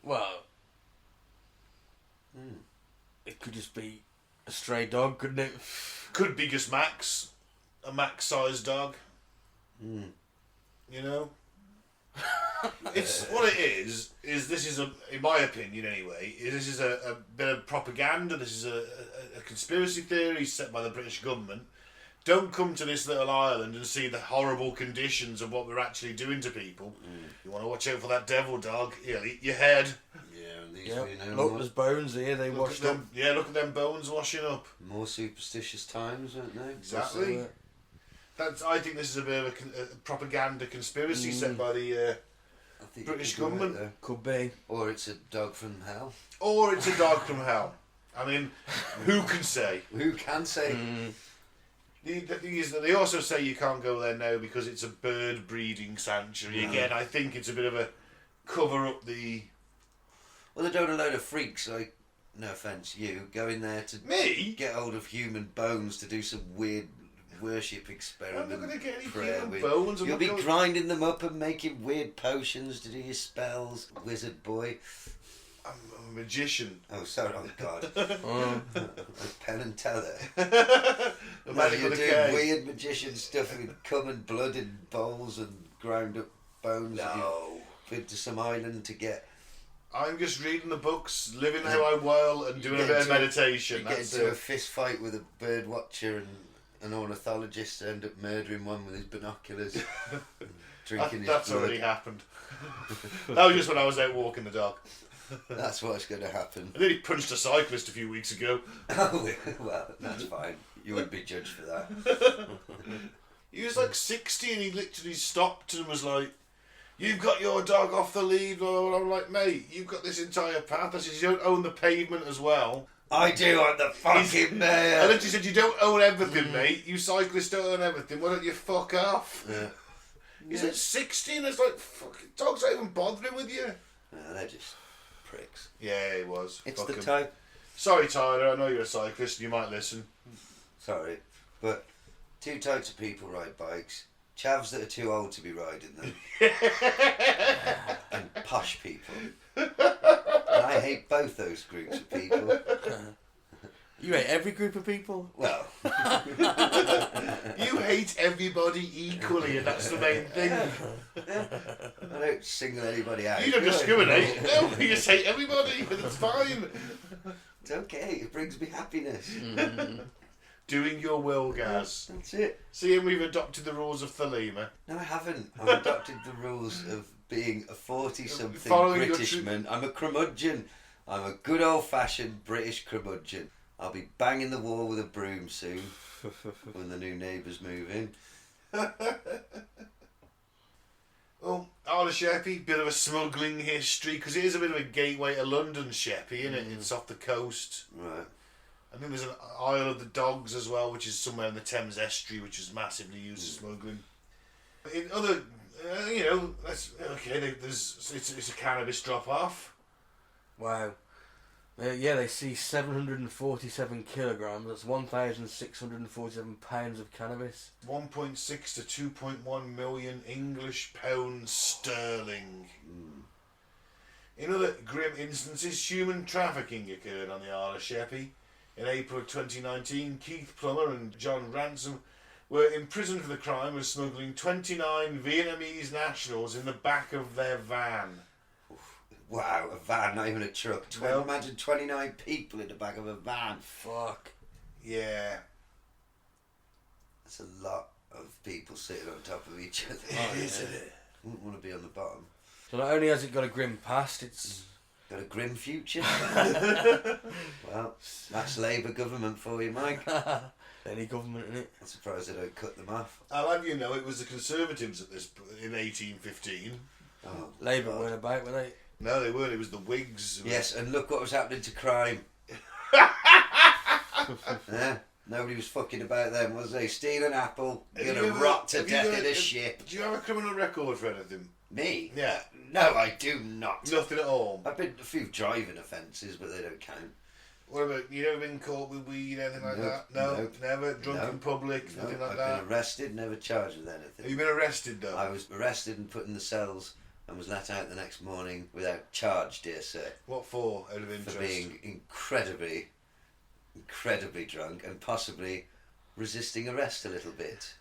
Well, it could just be a stray dog, couldn't it? Could be just Max, a Max-sized dog. You know? It's what it is this is in my opinion anyway, this is a bit of propaganda. This is a conspiracy theory set by the British government. Don't come to this little island and see the horrible conditions of what we're actually doing to people. You want to watch out for that devil dog, he'll eat your head. Yeah, and these Look, there's bones here, they washed up. Yeah, look at them bones washing up. More superstitious times, aren't they? Exactly. I think this is a bit of a propaganda conspiracy set by the British government. Right, could be. Or it's a dog from hell. Or it's a dog from hell. I mean, who can say? Who can say? The thing is that they also say you can't go there now because it's a bird breeding sanctuary. Again, I think it's a bit of a cover up the... Well, they don't a load of freaks like, no offence, you, go in there to Me? get hold of human bones to do some weird worship experiment. I'm not going to get any prayer human with. bones. You'll be grinding them up and making weird potions to do your spells, wizard boy. I'm a magician. Oh, sorry, oh God. Like Penn and Teller. No, you're doing weird magician stuff with cum and blood in bowls and ground up bones. No. Been to some island to get... I'm just reading the books, living how I will, and doing a bit of meditation. You get into a fist fight with a bird watcher and an ornithologist, end up murdering one with his binoculars. Drinking That's his blood. already happened. That was just when I was out walking the dog. That's what's going to happen. I nearly punched a cyclist a few weeks ago. Oh, well, that's fine. You wouldn't be judged for that. He was like 60 and he literally stopped and was like, "You've got your dog off the lead." I'm like, "Mate, you've got this entire path." I said, "You don't own the pavement as well." I do, I'm the fucking mayor. I literally said, "You don't own everything, mate. You cyclists don't own everything. Why don't you fuck off?" Yeah. He's like 60 and it's like, fucking dogs ain't even bothering with you. No, they're just pricks. Yeah, he was. It's Fuck the him. type... Sorry, Tyler, I know you're a cyclist and you might listen. Sorry, but two types of people ride bikes. Chavs that are too old to be riding them. And posh people. And I hate both those groups of people. You hate every group of people? Well... You hate everybody equally and that's the main thing. I don't single anybody out. You don't discriminate. No, you just hate everybody and it's fine. It's okay, it brings me happiness. Doing your will, Gaz. That's it. Seeing we've adopted the rules of Thelema. No, I haven't. I've adopted the rules of being a 40-something Following your Britishman. I'm a curmudgeon. I'm a good old-fashioned British curmudgeon. I'll be banging the wall with a broom soon when the new neighbours move in. Well, Isle of Sheppey, bit of a smuggling history because it is a bit of a gateway to London, Sheppey, isn't it? It's off the coast. Right. I think there's an Isle of the Dogs as well, which is somewhere in the Thames estuary, which is massively used for smuggling. In other, it's a cannabis drop off. Wow. They see 747 kilograms. That's 1,647 pounds of cannabis. 1.6 to 2.1 million English pounds sterling. In other grim instances, human trafficking occurred on the Isle of Sheppey. In April of 2019, Keith Plummer and John Ransom were imprisoned for the crime of smuggling 29 Vietnamese nationals in the back of their van. Wow, a van, not even a truck. Imagine 29 people in the back of a van. Fuck. Yeah. That's a lot of people sitting on top of each other. Isn't it? Wouldn't want to be on the bottom. So not only has it got a grim past, it's... Got a grim future. Well, that's Labour government for you, Mike. Any government in it. I'm surprised they don't cut them off. I'll have you know, it was the Conservatives in 1815. Oh, Labour weren't about, were they? No, they weren't. It was the Whigs. Yes, and look what was happening to crime. Nobody was fucking about them, was they? Steal an apple, you're going to rot to death in a ship. Do you have a criminal record for anything? Me? Yeah. No, I do not. Nothing at all. I've been a few driving offences, but they don't count. What about, you never been caught with weed, anything like that? No, nope, never? Drunk in public, nothing like that? I've been arrested, never charged with anything. Have you been arrested though? I was arrested and put in the cells and was let out the next morning without charge, dear sir. What for, out of interest? For being incredibly drunk and possibly resisting arrest a little bit.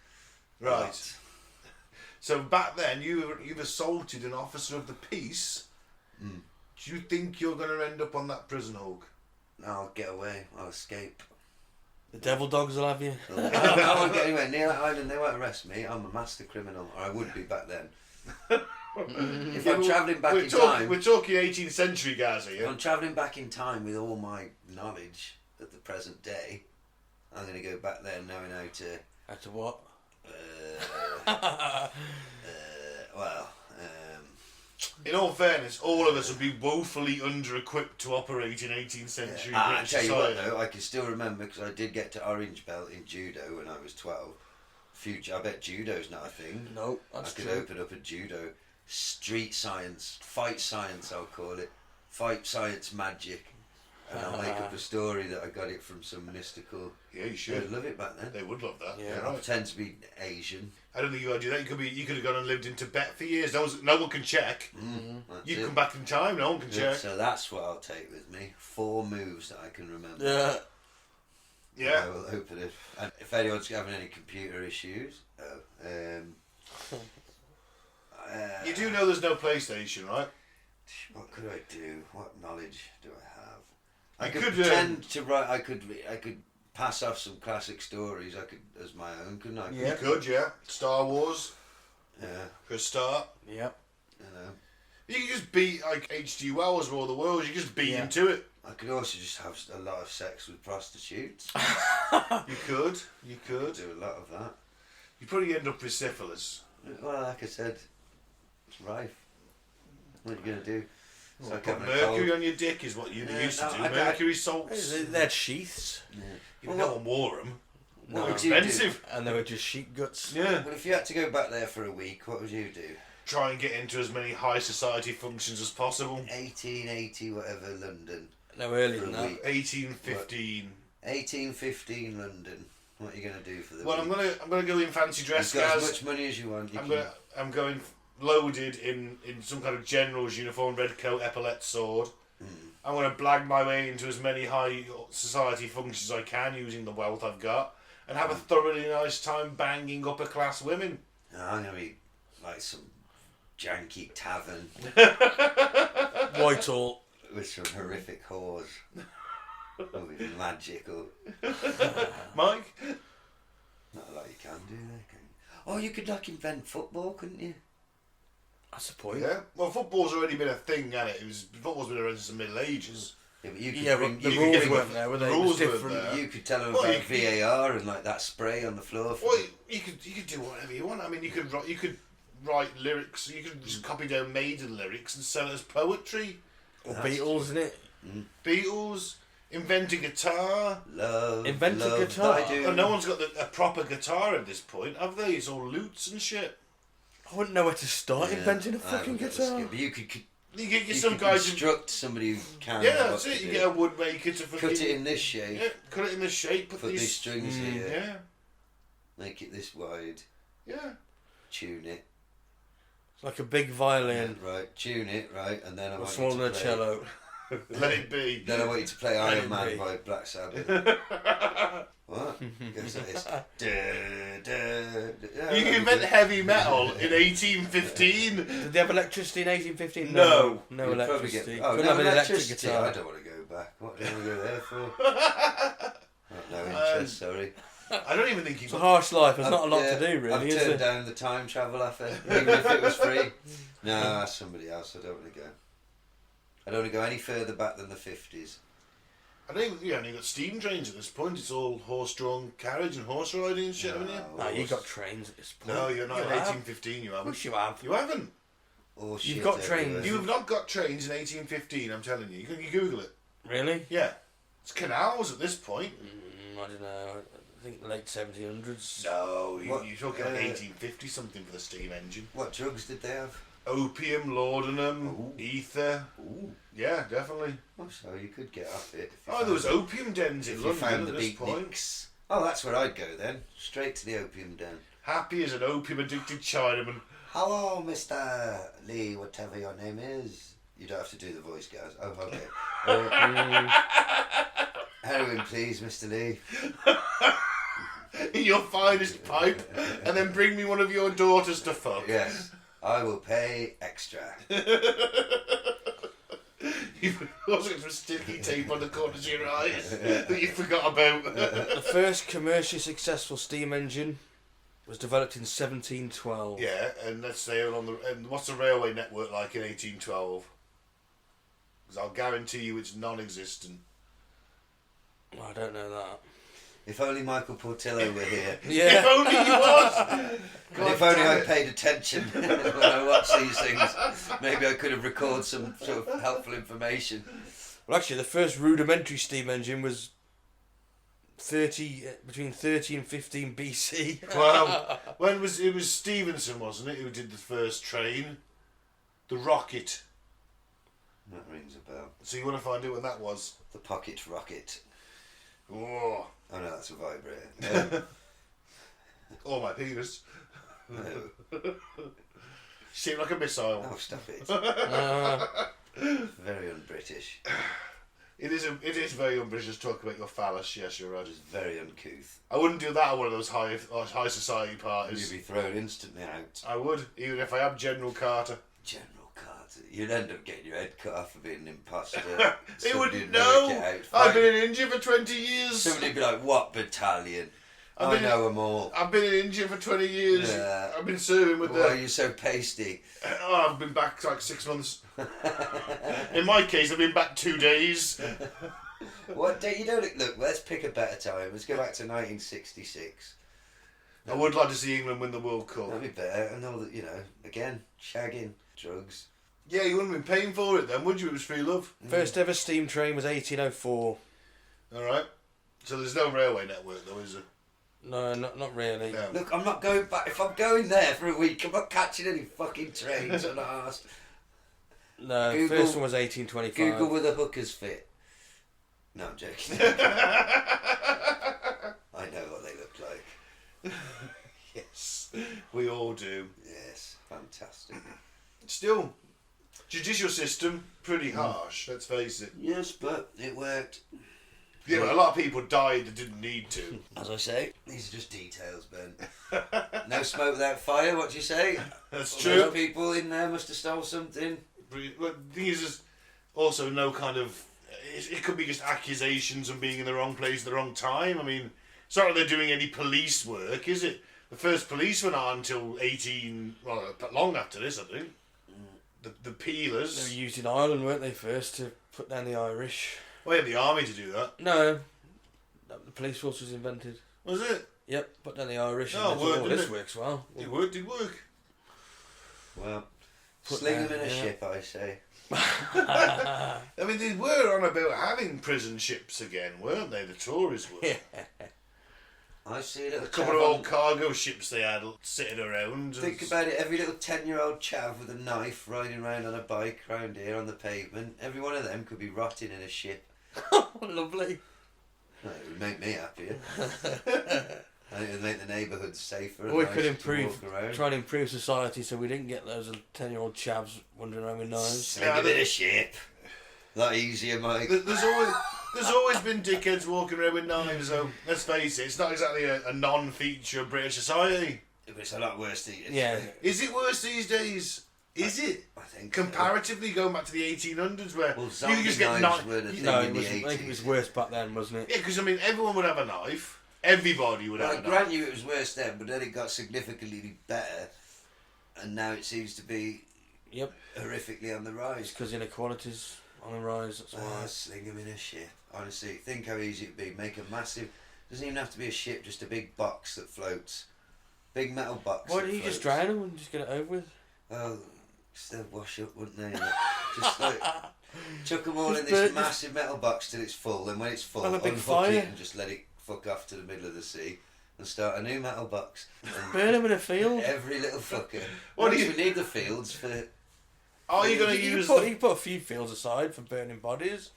Right. But so back then, you've assaulted an officer of the peace. Do you think you're going to end up on that prison hook? I'll get away. I'll escape. The devil dogs will have you. I won't get anywhere near that island. They won't arrest me. I'm a master criminal, or I would be back then. If I'm travelling back in time... We're talking 18th century guys here. If I'm travelling back in time with all my knowledge at the present day, I'm going to go back there knowing how to... How to what? In all fairness, all of us would be woefully under-equipped to operate in 18th century I British tell you what society. though, I can still remember because I did get to orange belt in judo when I was 12. I bet judo's not a thing. No, that's I could true. open up a judo. Street science, fight science I'll call it. Fight science magic. And I'll make up a story that I got it from some mystical... Yeah, you should. They'd love it back then. They would love that. Yeah. I pretend to be Asian. I don't think you ought to do that. You could have gone and lived in Tibet for years. No one can check. That's You it. come back in time. No one can check. So that's what I'll take with me. 4 moves that I can remember. Yeah. Yeah. I will open it. And if anyone's having any computer issues, You do know there's no PlayStation, right? what could I do? What knowledge do I have? I You could could, pretend to write. I could pass off some classic stories. I could as my own, couldn't I? Yeah. You could, yeah. Star Wars, Yeah. for a start. Yep. You know. You can just beat like H.G. Wells' War of the Worlds. You just beat Yeah. him to it. I could also just have a lot of sex with prostitutes. You could. You could. Do a lot of that. You probably end up with syphilis. Well, like I said, it's rife. What are you gonna do? It's like Put having a cold. mercury on your dick is what you used to no, do. I- Mercury salts. They had sheaths, You no one wore them. What They're would you do? expensive. and they were just sheep guts. Yeah. Well, if you had to go back there for a week, what would you do? Try and get into as many high society functions as possible. 1880, whatever, London. No, earlier For than a that. week. 1815. 1815 London. What are you going to do for the Well, week? I'm gonna go in fancy dress, You've got as guys. much money as you want. I'm going loaded in some kind of general's uniform, red coat, epaulette, sword. I'm going to blag my way into as many high society functions as I can using the wealth I've got, and have a thoroughly nice time banging upper class women. I'm going to be like some janky tavern Whitehall. with some horrific whores. Or with magical. Mike? Not a lot you can do there, can you? Oh, you could like invent football, couldn't you? That's the point. Yeah. Well, football's already been a thing, hasn't it? Football's been around since the Middle Ages. Yeah, but you could Yeah, bring, but the you could rules give weren't them there, were they? the It was rules weren't different. there. you could tell them Well, about VAR and like that spray on the floor. For Well, you could do whatever you want. I mean, you could write lyrics. You could just copy down Maiden lyrics and sell it as poetry. Or Beatles, isn't it? Beatles. Invent a guitar. Invent a guitar? I do. Oh, no one's got a proper guitar at this point, have they? It's all lutes and shit. I wouldn't know where to start inventing a I fucking haven't got the guitar. skill, but you could You get you some could guys who... instruct somebody who can. Yeah, what that's to it. You do. get a woodmaker to fucking... Cut it in this shape. Yeah, cut it in this shape. Put these strings here. Yeah. Make it this wide. Yeah. Tune it. It's like a big violin. Right, tune it, right, and then I Or want you smaller to than a play... cello. Let it be. Then I want you to play Let Iron it Man be. by Black Sabbath. What? Goes like this. You can invent heavy metal in 1815. Did they have electricity in 1815? No. No You'd probably electricity. get- oh, Couldn't no have an electric electricity. guitar. I don't want to go back. What do you want to go there for? No interest, sorry. I don't even think you It's a harsh life. There's not a lot to do, really, I've is turned there? down the time travel offer, even if it was free. No, that's somebody else. I don't want to go. I don't want to go any further back than the 50s. I don't even... You only got steam trains at this point. It's all horse-drawn carriage and horse riding and shit, haven't you? No, you got trains at this point. No, you're not You in have. 1815, you Of haven't. course you have. You haven't. Oh, You've shit got everywhere. trains. You've not got trains in 1815, I'm telling you. You can Google it. Really? Yeah. It's canals at this point. I don't know. I think the late 1700s. No, What? you're talking like 1850 something for the steam engine. What drugs did they have? Opium, laudanum, Ooh. ether. Ooh. Yeah, definitely. Oh, so you could get off it. If you Oh, there was found- opium dens in if you London found at the this point. beatniks. Oh, that's where I'd go then. Straight to the opium den. Happy as an opium-addicted Chinaman. Hello, Mr. Lee, whatever your name is. You don't have to do the voice, guys. Oh, okay. Heroin, please, Mr. Lee. In your finest pipe, and then bring me one of your daughters to fuck. Yes, I will pay extra. You've also got some sticky tape on the corners of your eyes that you forgot about. The first commercially successful steam engine was developed in 1712. Yeah, and let's say on the... And what's the railway network like in 1812? Because I'll guarantee you it's non-existent. Well, I don't know that. If only Michael Portillo were here. If Yeah. only he was! And if only I paid attention when I watched these things, maybe I could have recorded some sort of helpful information. Well, actually, the first rudimentary steam engine was between 30 and 15 BC. Well, when was it was Stevenson, wasn't it, who did the first train? The rocket. That rings a bell. So you want to find out when that was? The pocket rocket. Oh, Oh no, that's a vibrator. or my penis. No. Shaped like a missile. Oh, stop it. Uh, Very un-British. It is very un-British to talk about your phallus. Yes, you're right. It's very uncouth. I wouldn't do that at one of those high society You'd parties. be thrown instantly out. I would, even if I am General Carter. General Carter. You'd end up getting your head cut off for being an imposter. They Somebody'd wouldn't never know. get out. I've Fine. been in India for 20 years. Somebody'd be like, what battalion? I've I been- know them all. I've been in India for 20 years. Yeah. I've been serving with Why are the... you so pasty? Oh, I've been back like 6 months. In my case, I've been back 2 days. What day? You don't look. Let's pick a better time. Let's go back to 1966. I would like to see England win the World Cup. That'd be better. And all that, you know, again, shagging, drugs. Yeah, you wouldn't have been paying for it then, would you? It was free love. first ever steam train was 1804. Alright. So there's no railway network though, is there? No, not really. No. Look, I'm not going back. If I'm going there for a week, I'm not catching any fucking trains. I'm not asked. No, Google- first one was 1825. Google where the hookers fit. No, I'm joking. I know what they look like. Yes. We all do. Yes, fantastic. Still, judicial system, pretty harsh, let's face it. Yes, but it worked. Yeah, but a lot of people died that didn't need to. As I say, these are just details, Ben. No smoke without fire, what do you say? That's All true. those people in there must have stole something. But the thing is, there's also no kind of... It could be just accusations of being in the wrong place at the wrong time. I mean, it's not like they're doing any police work, is it? The first police went on until 18... Well, long after this, I think. The peelers... They were used in Ireland, weren't they, first to put down the Irish? Well, you had the army to do that. No, the police force was invented. Was it? Yep, put down the Irish. Oh, and they worked, thought, didn't this it? works well. It worked. Well, Put sling that, them in a yeah. ship, I say. I mean, they were on about having prison ships again, weren't they? The Tories were. Yeah. I see a little A couple of old cargo ships they had sitting around. Think about it, every little 10-year-old chav with a knife riding around on a bike round here on the pavement, every one of them could be rotting in a ship. Lovely. Well, it would make me happier. I think it would make the neighbourhood safer. And We nicer could to improve, walk around. try and improve society so we didn't get those 10-year-old chavs wandering around with knives. Sling a bit of ship. A lot easier, Mike. There's always been dickheads walking around with knives, though. Let's face it, it's not exactly a non-feature of British society. But it's a lot worse these days. Yeah. Is it worse these days? Is it? I think Comparatively, going back to the 1800s, where Well, you zombie could just get knives were the thing No, in it was, the I 80s. think it was worse back then, wasn't it? Yeah, because I mean, everyone would have a knife. Everybody would have Well, a I knife. grant you it was worse then, but then it got significantly better, and now it seems to be Yep. horrifically on the It's rise. because inequality's on the rise, that's why. Sling them in a ship. Honestly, think how easy it'd be. Make a massive. Doesn't even have to be a ship, just a big box that floats. Big metal box. Why that don't you just floats. drown them and just get it over with? Oh, they'd wash up, wouldn't they? Just like chuck them all Just in this burn- massive metal box till it's full, and when it's full, Have a big unhook fire. it and just let it fuck off to the middle of the sea and start a new metal box. And Burn them in a field. every little fucker. What What do you- we need the fields for? Are you going to You use put, the... you put a few fields aside for burning bodies.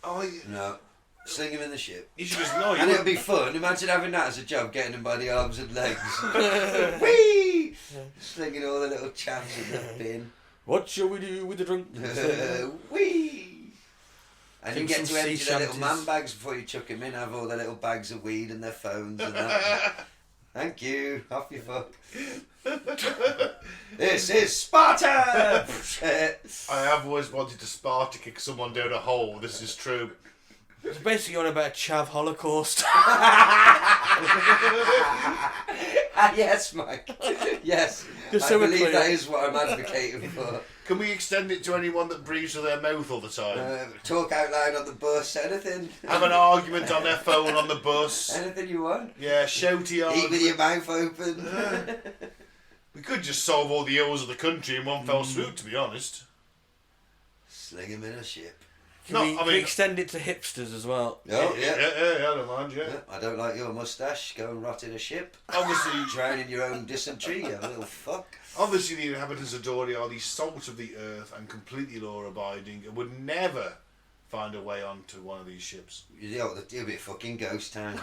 No, sling them in the ship. You should just know. And You it'll be fun. Imagine having that as a job, getting them by the arms and legs. Whee! Slinging all the little chaps in the bin. What shall we do with the drunk? Whee! And you Think get some to empty sea their little shanties. man bags before you chuck them in. Have all their little bags of weed and their phones and that. Thank you. Off you fuck. This is Sparta! I have always wanted to Sparta kick someone down a hole. This is true. It's basically on about a chav holocaust. Yes, Mike. Yes. Just I so we're believe clear. that is what I'm advocating for. Can we extend it to anyone that breathes with their mouth all the time? Talk out loud on the bus, anything. Have an argument on their phone on the bus. Anything you want. Yeah, shouty Eat argument. with your mouth open. We could just solve all the ills of the country in one fell swoop, to be honest. Sling him in a ship. Can, No, we, I can we mean- extend it to hipsters as well? Oh, yeah. Yeah, I don't mind, yeah. Yeah, I don't like your moustache. Go and rot in a ship. Obviously, Drown in your own dysentery, you little fuck. obviously, the inhabitants of Dory are the salt of the earth and completely law-abiding and would never find a way onto one of these ships. It'll be a fucking ghost town.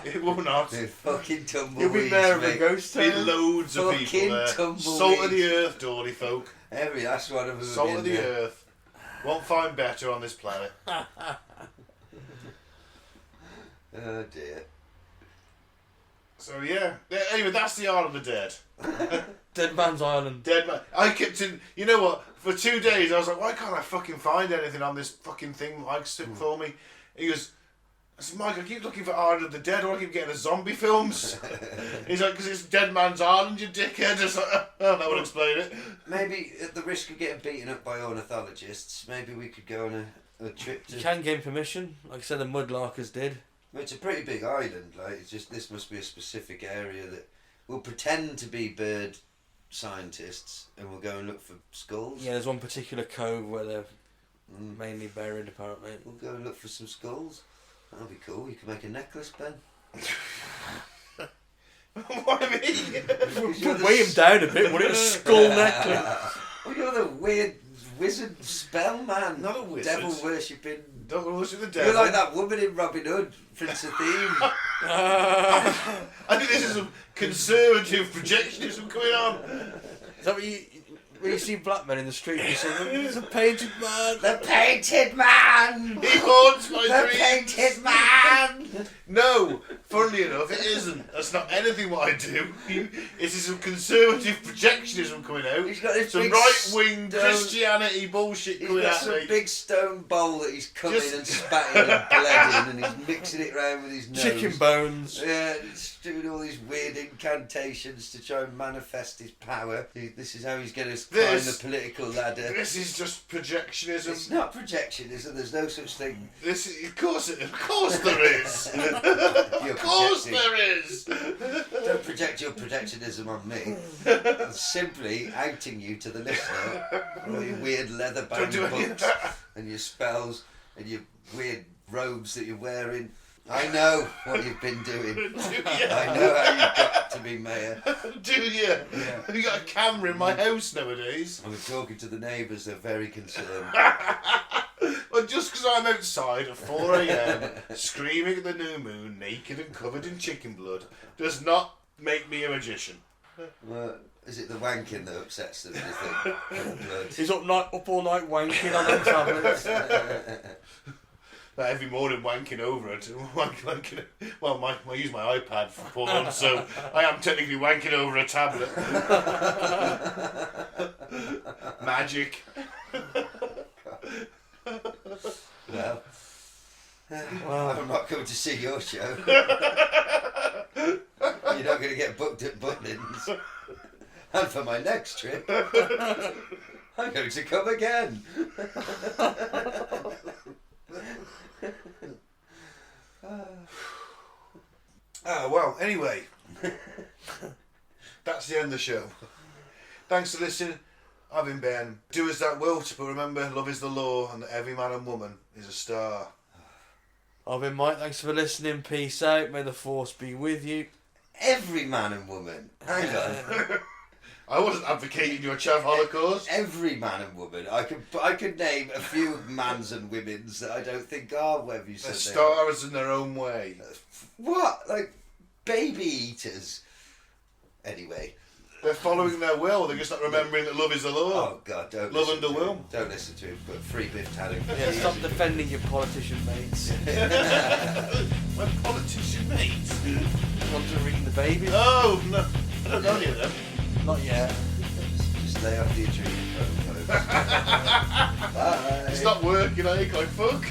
It will not. They're fucking tumbleweeds, You'll be there of a mate. ghost Be town. loads of Fucking people there. tumbleweeds. Salt of the earth, Dory folk. Every last one of them. Salt have of been the there. earth. Won't find better on this planet. Oh dear. So yeah. Anyway, that's the Isle of the Dead. Dead Man's Island. Deadman. I kept in. You know what? For 2 days, I was like, why can't I fucking find anything on this fucking thing Mike stuck for me? He goes, I said, Mike, I keep looking for Island of the Dead. Or I keep getting the zombie films. He's like, because it's Dead Man's Island, you dickhead. I was like, oh, that would explain it. Maybe at the risk of getting beaten up by ornithologists, maybe we could go on a trip to. You can gain permission, like I said, the Mudlarkers did. Well, it's a pretty big island. Like it's just this must be a specific area that we'll pretend to be bird scientists and we'll go and look for skulls. Yeah, there's one particular cove where they're mainly buried, apparently. We'll go and look for some skulls. That'll be cool. You can make a necklace, Ben. What I mean? Weigh him down a bit, wouldn't it? A skull necklace. Oh, you're the weird wizard spell man. Not a wizard. Devil worshipping. Don't worship the devil. You're like that woman in Robin Hood, Prince of Thieves. I think this is some conservative projectionism going on. Is that what you... When you see black men in the street, you say, "It's a painted man." The painted man! He haunts my The dreams. painted man! No, funnily enough, it isn't. That's not anything what I do. It's some conservative projectionism coming out. He's got this Some big right-wing stone- Christianity bullshit He's coming got at some me. big stone bowl that he's come Just- in and spat in and bled in, and he's mixing it round with his nose. Chicken bones. Yeah, and he's doing all these weird incantations to try and manifest his power. This is how he's going to climb the political ladder. This is just projectionism. It's not projectionism. There's no such thing. This is, of course there is. You're Of course projecting. there is. Don't project project your protectionism on me. I'm simply outing you to the listener. All your weird leather-bound books and your spells and your weird robes that you're wearing. I know what you've been doing. I know how you got to be mayor. Do you? Yeah. Have you got a camera in my house nowadays? I was talking to the neighbours, they're very concerned. Well, just because I'm outside at 4 a.m. screaming at the new moon, naked and covered in chicken blood, does not make me a magician. Well, is it the wanking that upsets them, do you think? Blood. He's up all night wanking on them tablets. Every morning wanking over it. Wanking. Well, I use my iPad for porn, so I am technically wanking over a tablet. Magic. Well, I'm not coming to see your show. You're not going to get booked at Butlins. And for my next trip, I'm going to come again. Well, anyway. That's the end of the show. Thanks for listening. I've been Ben. Do as thou wilt, but remember, love is the law, and that every man and woman is a star. I've been Mike. Thanks for listening. Peace out. May the force be with you. Every man and woman. Hang on. I wasn't advocating your chav holocaust. Every man and woman. I could name a few mans and women's that I don't think are whatever you They're said. stars in their own way. What? Like baby eaters. Anyway. They're following their will. They're just not remembering that love is the law. Oh God! Don't Love listen under to will. him. Don't listen to him. But free Biff Tannen. Yeah, stop defending your politician mates. My politician mates. Want to ring the baby? Oh no! I don't know any of them. Not yet. Just lay off your dream, folks. Bye. It's not working. I ain't going fuck.